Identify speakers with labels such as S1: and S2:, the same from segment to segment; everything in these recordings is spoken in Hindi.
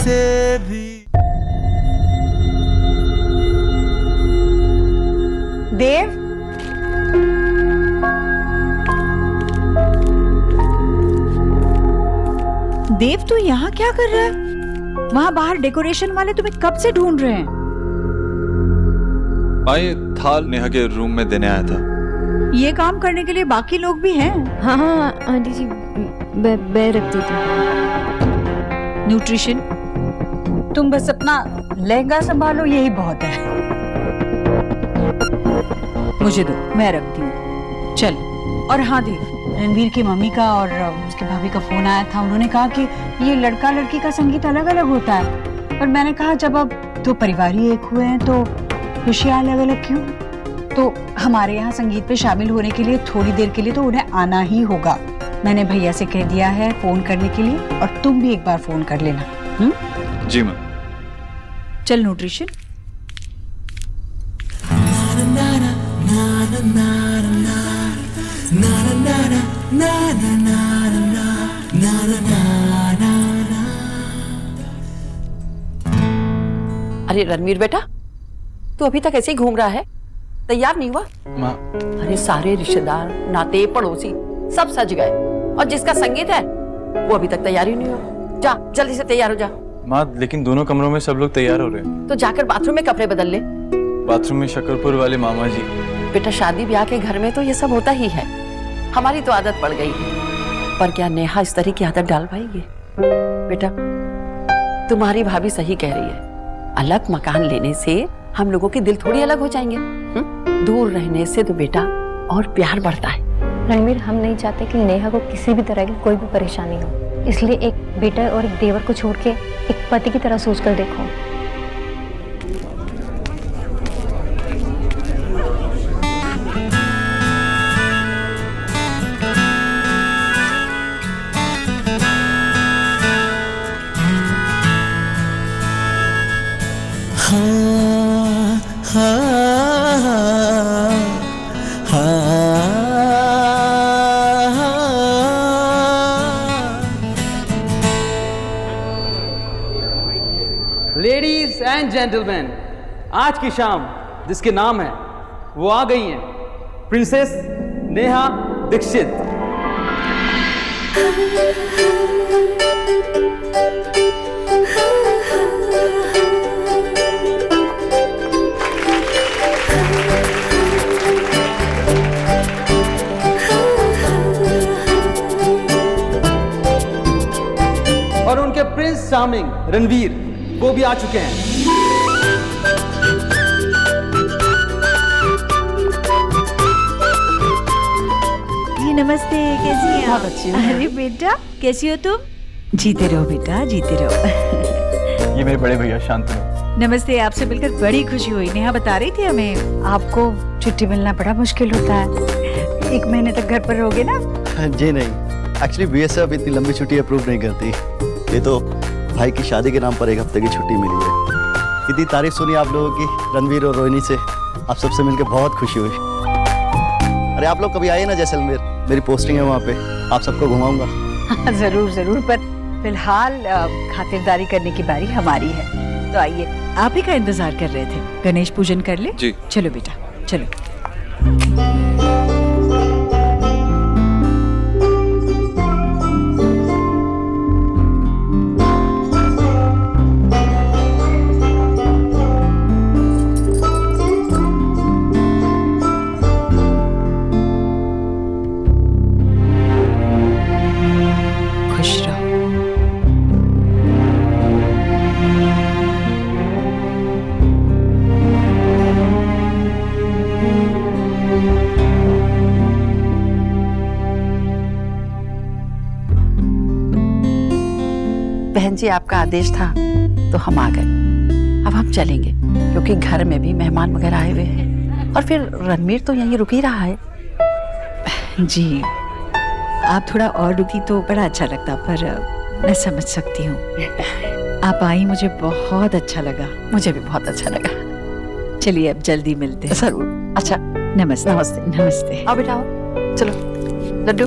S1: से भी।
S2: देव, देव तू यहाँ क्या कर रहा है? वहाँ बाहर डेकोरेशन वाले तुम्हें कब से ढूंढ रहे हैं।
S3: ये थाल नेहा के रूम में देने आया था।
S2: ये काम करने के लिए बाकी लोग भी हैं।
S4: हाँ हाँ आंटी जी, मैं रख देती हूँ।
S2: न्यूट्रिशन, तुम बस अपना लहंगा संभालो, यही बहुत है। मुझे दो, मैं रखती हूँ। चल। और हाँ देव, रणवीर की मम्मी का और उसके भाभी का फोन आया था। उन्होंने कहा कि ये लड़का लड़की का संगीत अलग अलग होता है, और मैंने कहा जब अब दो परिवार ही एक हुए हैं तो खुशियाँ अलग अलग क्यों। तो हमारे यहाँ संगीत में शामिल होने के लिए थोड़ी देर के लिए तो उन्हें आना ही होगा। मैंने भैया से कह दिया है फोन करने के लिए, और तुम भी एक बार फोन कर लेना।
S3: जी मैम।
S2: चल न्यूट्रिशन।
S5: अरे रणवीर बेटा, तू अभी तक ऐसे ही घूम रहा है, तैयार नहीं हुआ?
S3: माँ,
S5: अरे सारे रिश्तेदार, नाते, पड़ोसी सब सज गए, और जिसका संगीत है वो अभी तक तैयार ही नहीं हुआ। जा जल्दी से तैयार हो जा।
S3: माँ लेकिन दोनों कमरों में सब लोग तैयार हो रहे हैं।
S5: तो जाकर बाथरूम में कपड़े बदल ले।
S3: बाथरूम में शकरपुर वाले मामा जी।
S5: बेटा शादी ब्याह के घर में तो ये सब होता ही है, हमारी तो आदत पड़ गई है। पर क्या नेहा इस तरह की आदत डाल पाएगी? बेटा तुम्हारी भाभी सही कह रही है, अलग मकान लेने से हम लोगों के दिल थोड़ी अलग हो जाएंगे। दूर रहने से तो बेटा और प्यार बढ़ता है।
S4: रणवीर, हम नहीं चाहते कि नेहा को किसी भी तरह की कोई भी परेशानी हो, इसलिए एक बेटा और एक देवर को छोड़ के एक पति की तरह सोच कर देखो।
S6: लेडीज एंड जेंटलमैन, आज की शाम जिसके नाम है वो आ गई हैं, प्रिंसेस नेहा दीक्षित। और उनके प्रिंस चार्मिंग रणवीर वो भी आ चुके हैं।
S2: जी नमस्ते, कैसी हैं आप?
S5: बहुत अच्छी हूँ।
S2: अरे बेटा कैसी हो तुम? जीते रहो बेटा, जीते रहो।
S3: ये मेरे बड़े भैया शांतनु।
S2: नमस्ते, आपसे मिलकर बड़ी खुशी हुई। नेहा बता रही थी हमें आपको छुट्टी मिलना बड़ा मुश्किल होता है। 1 महीने तक घर पर रहोगे ना?
S7: जी नहीं, एक्चुअली बीएसएफ इतनी लंबी छुट्टी अप्रूव नहीं करती। ये तो भाई की शादी के नाम पर 1 हफ्ते की छुट्टी मिली है। इतनी तारीफ सुनी आप लोगों की रणवीर और रोहिणी से, आप सबसे मिलकर बहुत खुशी हुई। अरे आप लोग कभी आइए ना जैसलमेर, मेरी पोस्टिंग है वहाँ पे, आप सबको घुमाऊंगा।
S2: जरूर जरूर, पर फिलहाल खातिरदारी करने की बारी हमारी है। तो आइए, आप ही का इंतजार कर रहे थे। गणेश पूजन कर ले।
S3: जी।
S2: चलो बेटा चलो। खुश रहो।
S5: बहन जी आपका आदेश था तो हम आ गए। अब हम चलेंगे क्योंकि घर में भी मेहमान वगैरह आए हुए हैं, और फिर रणवीर तो यहीं रुक ही रहा है।
S2: जी, आप थोड़ा और रुकी तो बड़ा अच्छा लगता, पर मैं समझ सकती हूँ। आप आई, मुझे बहुत अच्छा लगा।
S5: मुझे भी बहुत अच्छा लगा।
S2: चलिए अब जल्दी मिलते हैं।
S5: जरूर। अच्छा
S2: नमस्ते।
S5: नमस्ते।
S2: नमस्ते।
S5: आओ बेटा आओ, चलो लड्डू।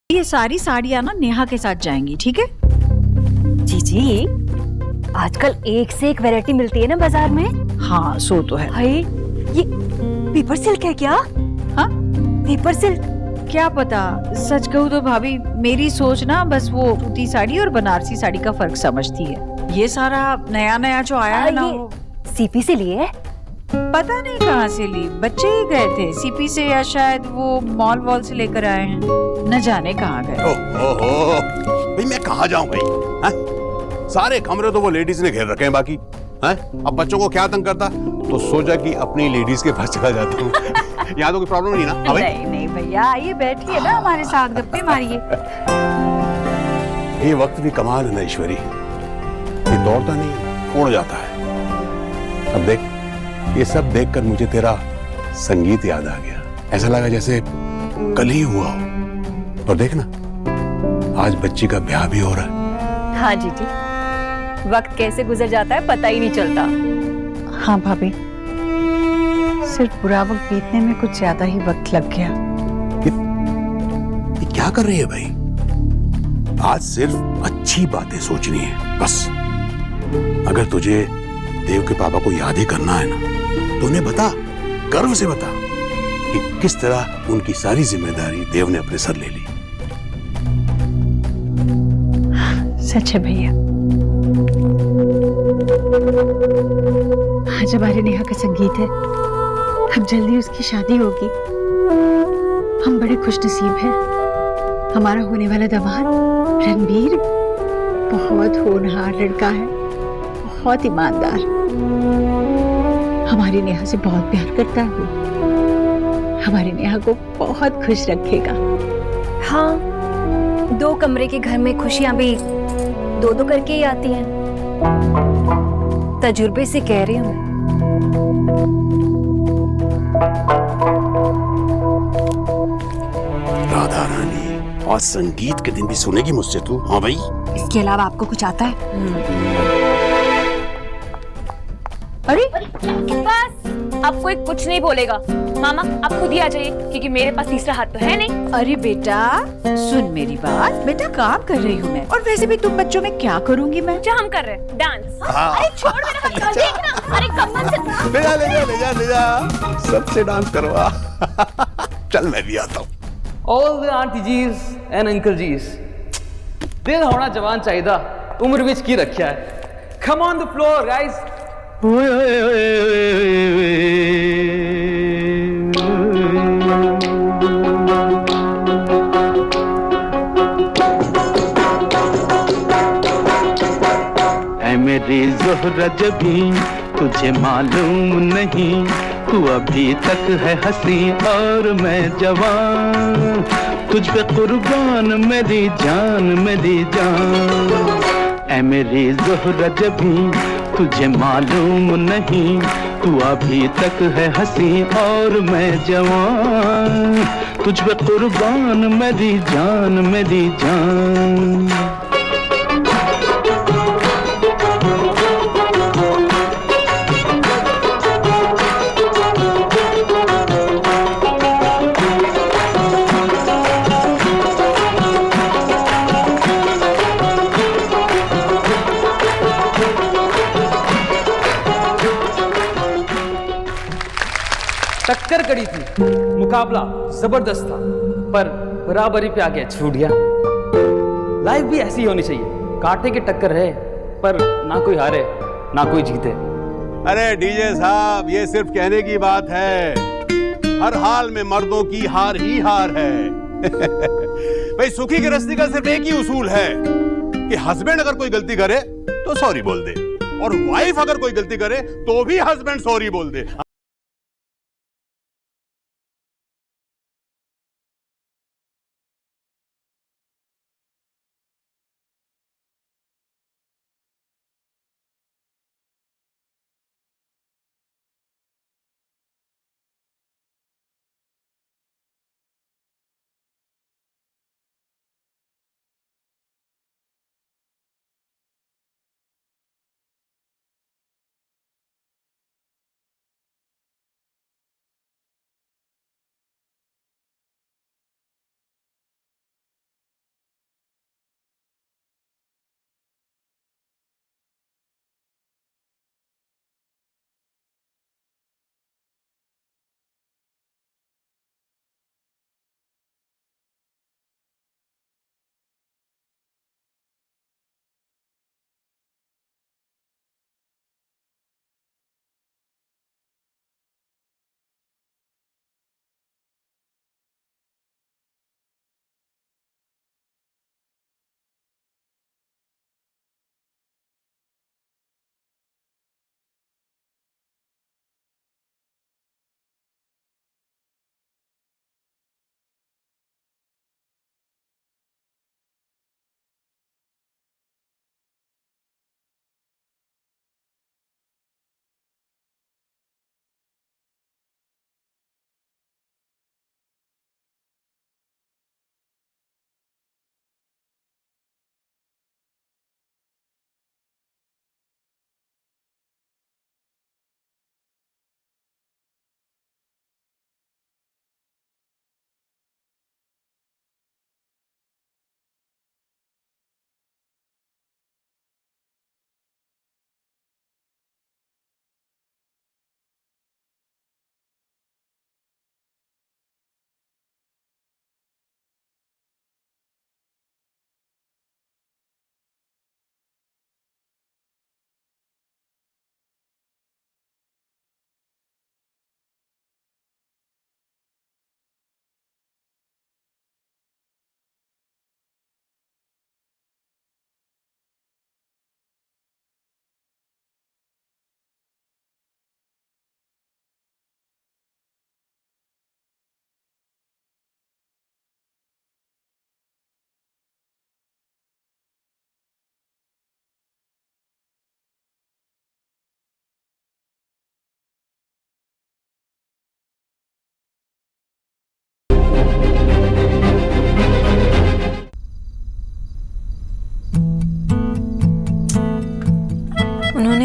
S2: ये सारी साड़ियाँ ना नेहा के साथ जाएंगी, ठीक है?
S4: जीजी, आजकल एक से एक वैरायटी मिलती है ना बाजार में।
S2: हाँ, सो तो है।
S4: हाय, ये पेपर सिल्क है क्या?
S2: हाँ,
S4: पेपर सिल्क?
S2: क्या पता। सच कहूँ तो भाभी, मेरी सोच ना बस वो सूती साड़ी और बनारसी साड़ी का फर्क समझती है। ये सारा नया नया जो आया है ना, वो
S4: सीपी से लिए?
S2: पता नहीं कहाँ से ली। बच्चे ही गए थे सीपी से, या शायद वो मॉल वॉल से लेकर आए हैं, न जाने कहाँ गए।
S1: ओहो, भाई मैं कहाँ जाऊँ भाई? हाँ? सारे कमरे तो वो लेडीज ने घेर रखे हैं बाकी। हाँ? अब बच्चों को क्या तंग करता, तो सोचा कि अपनी लेडीज के पास चला जाता हूँ। यहाँ तो कोई प्रॉब्लम नहीं ना? हाँ भाई?
S2: नहीं नहीं भैया, आइए बैठिए ना हमारे साथ, गप्पे मारिए।
S1: ये वक्त भी कमाल है ना ईश्वरी, ये दौड़ता नहीं उड़ जाता है। अब देख, ये सब देखकर मुझे तेरा संगीत याद आ गया। ऐसा लगा जैसे कल ही हुआ हो। और देख ना, आज बच्ची का ब्याह भी हो रहा है।
S4: हाँ जीजी, वक्त कैसे गुजर जाता है पता ही नहीं चलता।
S2: हाँ भाभी, सिर्फ बुरा वक्त बीतने में कुछ ज्यादा ही वक्त लग गया।
S1: ये क्या कर रही है भाई? आज सिर्फ अच्छी बातें सोचनी है बस। अगर तुझे देव के पापा को याद ही करना है ना, तो उन्हें बता, गर्व से बता कि किस तरह उनकी सारी जिम्मेदारी देव ने अपने सर ले ली।
S2: सच है भैया। आज हमारे नेहा का संगीत है, अब जल्दी उसकी शादी होगी। हम बड़े खुशनसीब हैं। हमारा होने वाला दामाद रणबीर बहुत होनहार लड़का है, बहुत ईमानदार, हमारी नेहा से बहुत प्यार करता है। हमारी नेहा को बहुत खुश रखेगा।
S4: हाँ, 2 कमरे के घर में खुशियां भी 2-2 करके ही आती हैं। तजुर्बे से कह रही हूँ।
S1: राधा रानी, आज संगीत के दिन भी सुनेगी मुझसे तू? हाँ भाई।
S4: इसके अलावा आपको कुछ आता है?
S2: अरे
S8: बस, अब कोई कुछ नहीं बोलेगा। मामा आप खुद ही आ जाइए, क्योंकि मेरे पास तीसरा हाथ तो है नहीं।
S2: अरे बेटा, सुन मेरी बात। बेटा काम कर रही हूँ मैं, और वैसे भी तुम बच्चों में क्या करूँगी मैं?
S8: जो हम कर रहे हैं, डांस। अरे छोड़ मेरा हाथ, देखना। अरे कमर से
S1: ले जा ले जा ले जा ले जा, सबसे डांस करवा। चल मैं भी आता हूँ।
S6: All the aunty jis and uncle jis, दिल होना जवान चाहिए, उम्र विच की रखा है। Come on the floor guys.
S9: मेरी ज़ोहरा जबी तुझे मालूम नहीं, तू अभी तक है हंसी और मैं जवान, तुझ पे कुर्बान मेरी जान मेरी जान। ऐ मेरी ज़ोहरा जबी तुझे मालूम नहीं, तू अभी तक है हंसी और मैं जवान, तुझ पे कुर्बान मेरी जान मेरी जान।
S6: टक्कर कड़ी थी, मुकाबला जबरदस्त था, पर बराबरी पे आ गया, छूट गया। लाइफ भी ऐसी होनी चाहिए, कांटे की टक्कर रहे, पर ना कोई हारे ना कोई जीते।
S1: अरे डीजे साहब, ये सिर्फ कहने की बात है, हर हाल में मर्दों की हार ही हार है। भाई सुखी की रस्ती का सिर्फ एक ही उसूल है कि हस्बैंड अगर कोई गलती करे तो सॉरी बोल दे, और वाइफ अगर कोई गलती करे तो भी हस्बैंड सॉरी बोल दे।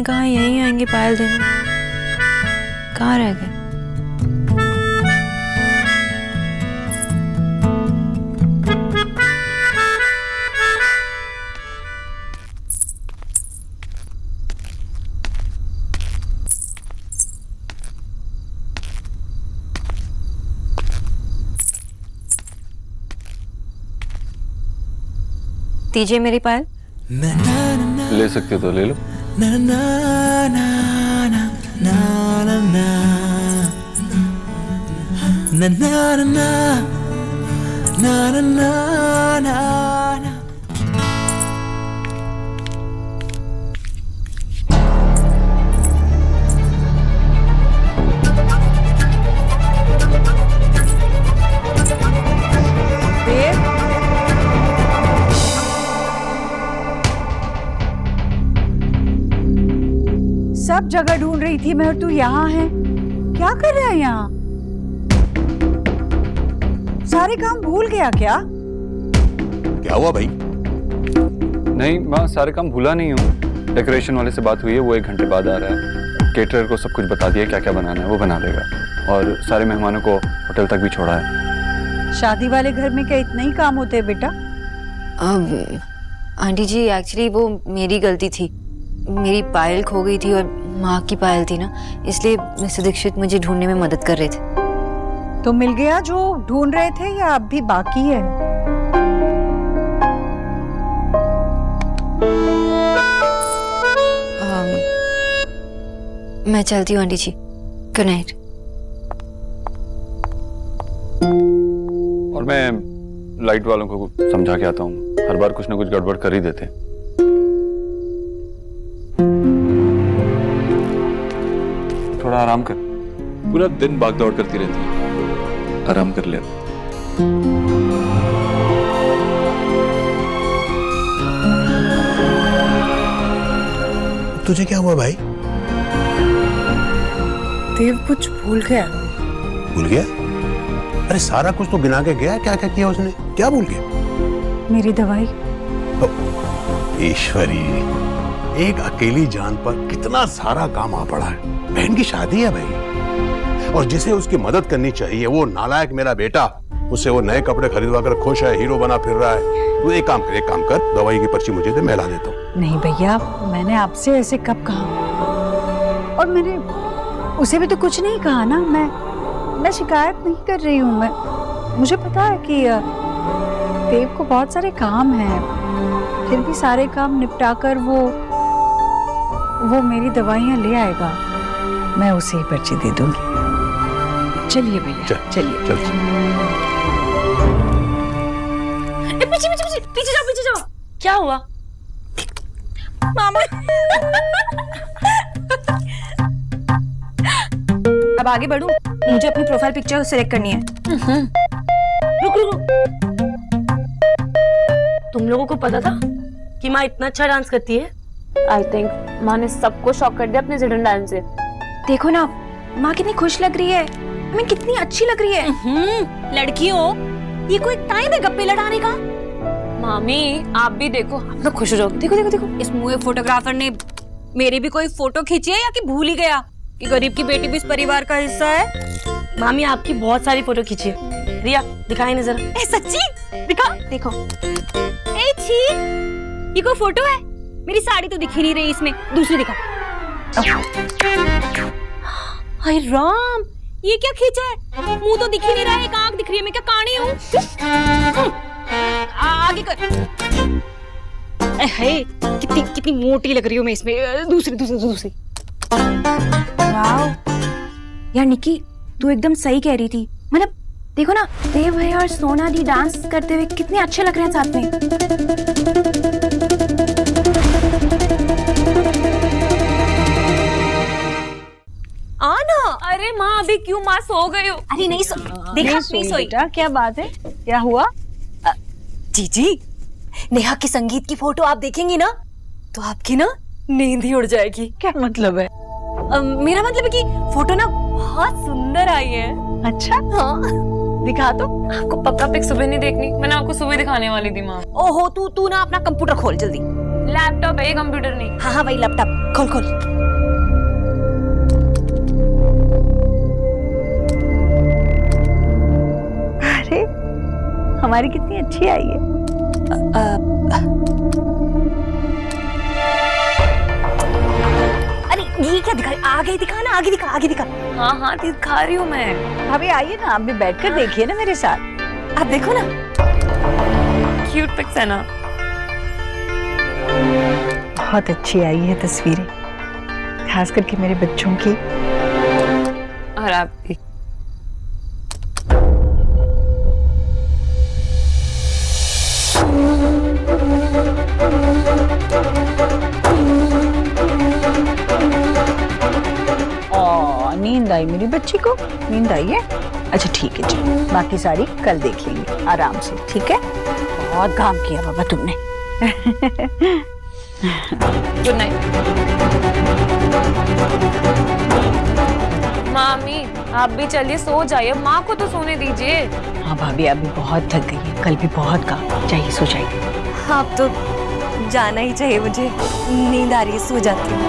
S4: उन्होंने कहा यहीं आएंगे पायल देने, कहाँ रह गए? दीजिए मेरी पायल।
S3: ले सकते हो तो ले लो।
S2: सब जगह ढूंढ रही थी मैं और तू यहाँ है। क्या कर रहा है यहाँ? सारे काम भूल गया क्या?
S1: क्या हुआ भाई?
S3: नहीं माँ, सारे काम भूला नहीं हूँ। डेकोरेशन वाले से बात हुई है, वो 1 घंटे बाद आ रहा है। केटरर को सब कुछ बता दिया क्या क्या बनाना है, वो बना देगा। और सारे मेहमानों को होटल तक भी छोड़ा है।
S2: शादी वाले घर में क्या इतने ही काम होते हैं बेटा?
S4: आंटी जी एक्चुअली वो मेरी गलती थी, मेरी पायल खो गई थी और माँ की पायल थी ना, इसलिए मिस्टर दीक्षित मुझे ढूंढने में मदद कर रहे थे।
S2: तो मिल गया जो ढूंढ रहे थे या अब भी बाकी है?
S4: मैं चलती हूँ आंटी जी, गुड नाइट।
S3: और मैं लाइट वालों को समझा के आता हूँ, हर बार कुछ ना कुछ गड़बड़ कर ही देते। थोड़ा आराम कर, पूरा दिन भाग दौड़ करती रहती है, आराम कर ले।
S1: तुझे क्या हुआ भाई?
S2: देव कुछ भूल गया।
S1: भूल गया? अरे सारा कुछ तो गिना के गया। क्या क्या किया उसने? क्या भूल गया?
S2: मेरी दवाई।
S1: ईश्वरी, एक अकेली जान पर कितना सारा काम आ पड़ा है। बहन की शादी है भाई, और जिसे उसकी मदद करनी चाहिए वो नालायक मेरा बेटा, उसे वो नए कपड़े खरीदवा कर खुश है, हीरो बना फिर रहा है। तू एक काम कर, दवाई की पर्ची मुझे दे, मैं ला देता हूँ।
S2: नहीं भैया, मैंने आपसे ऐसे कब कहा? और मैंने उसे भी तो कुछ नहीं कहा ना। मैं शिकायत नहीं कर रही हूँ। मुझे पता है कि देव को बहुत सारे काम हैं, फिर भी सारे काम निपटा कर वो मेरी दवाइयाँ ले आएगा। मैं उसे ही पर्ची दे दूंगी। चलिए भैया, चलिए।
S1: चल।
S8: पीछे जाओ। क्या हुआ? मामा।
S10: अब आगे बढ़ूं? मुझे अपनी प्रोफाइल पिक्चर सिलेक्ट करनी है।
S8: रुक। तुम लोगों को पता था कि माँ इतना अच्छा डांस करती है?
S10: आई थिंक माँ ने सबको शॉक कर दिया अपने जिडन डांस से। देखो ना, माँ कितनी खुश लग रही है, मैं कितनी अच्छी लग रही है।
S8: लड़कियों, ये कोई टाइम है गप्पे लड़ाने का? मामी आप भी देखो, आप लोग खुश हो जाओ।
S10: देखो इस मुए फोटोग्राफर ने मेरी भी कोई फोटो खींची है या कि भूल ही गया कि गरीब की बेटी भी इस परिवार का हिस्सा है।
S8: मामी आपकी बहुत सारी फोटो खींची है। रिया दिखाई ना जरा।
S10: ए सच्ची दिखा। देखो ए छी, ये कोई फोटो है? मेरी साड़ी तो दिख ही नहीं रही इसमें, दूसरी दिखा। हाय राम, ये क्या खींचा है? मुंह तो दिख ही नहीं रहा है, एक आंख दिख रही है। मैं क्या कानी हूँ? आगे कर। कितनी मोटी लग रही हूँ मैं इसमें। दूसरी। वाओ यार निकी, तू एकदम सही कह रही थी। मतलब देखो ना, देव भैया और सोना दी डांस करते हुए कितने अच्छे लग रहे हैं साथ में। आना।
S8: अरे माँ अभी क्यों माँ सो गई हो?
S10: अरे नहीं देखा नहीं सोई।
S2: क्या बात है? क्या हुआ?
S10: जीजी, नेहा की संगीत की फोटो आप देखेंगी ना तो आपकी ना नींद ही उड़ जाएगी।
S2: क्या मतलब है?
S10: मेरा मतलब है कि फोटो ना बहुत सुंदर आई है।
S2: अच्छा,
S10: हाँ दिखा तो।
S8: आपको पक्का पिक सुबह नहीं देखनी? मैंने आपको सुबह दिखाने वाली थी माँ।
S10: ओहो, तू ना अपना कंप्यूटर खोल जल्दी।
S8: लैपटॉप है, कंप्यूटर नहीं।
S10: हाँ हाँ वही लैपटॉप, खोल खोल।
S2: अरे हमारी कितनी अच्छी आई है।
S10: अरे ये क्या दिखा, आगे दिखा ना, आगे दिखा, आगे दिखा।
S8: हाँ हाँ दिखा रही हूँ मैं।
S2: भाभी आइए ना, आप भी बैठकर देखिए ना मेरे साथ।
S10: आप देखो ना,
S8: क्यूट पिक्स है ना।
S2: बहुत अच्छी आई है तस्वीरें, खास करके मेरे बच्चों की।
S8: और आपकी।
S2: नींद आई मेरी बच्ची को, नींद आई है। अच्छा ठीक है जी, बाकी सारी कल देख लेंगे आराम से, ठीक है। बहुत काम किया बाबा तुमने।
S8: Good night. मामी आप भी चलिए, सो जाइए, माँ को तो सोने दीजिए।
S2: हाँ भाभी अभी बहुत थक गई है, कल भी बहुत काम, चाहिए सो जाइए।
S10: आप तो जाना ही चाहिए, मुझे नींद आ रही है, सो जाती हूँ।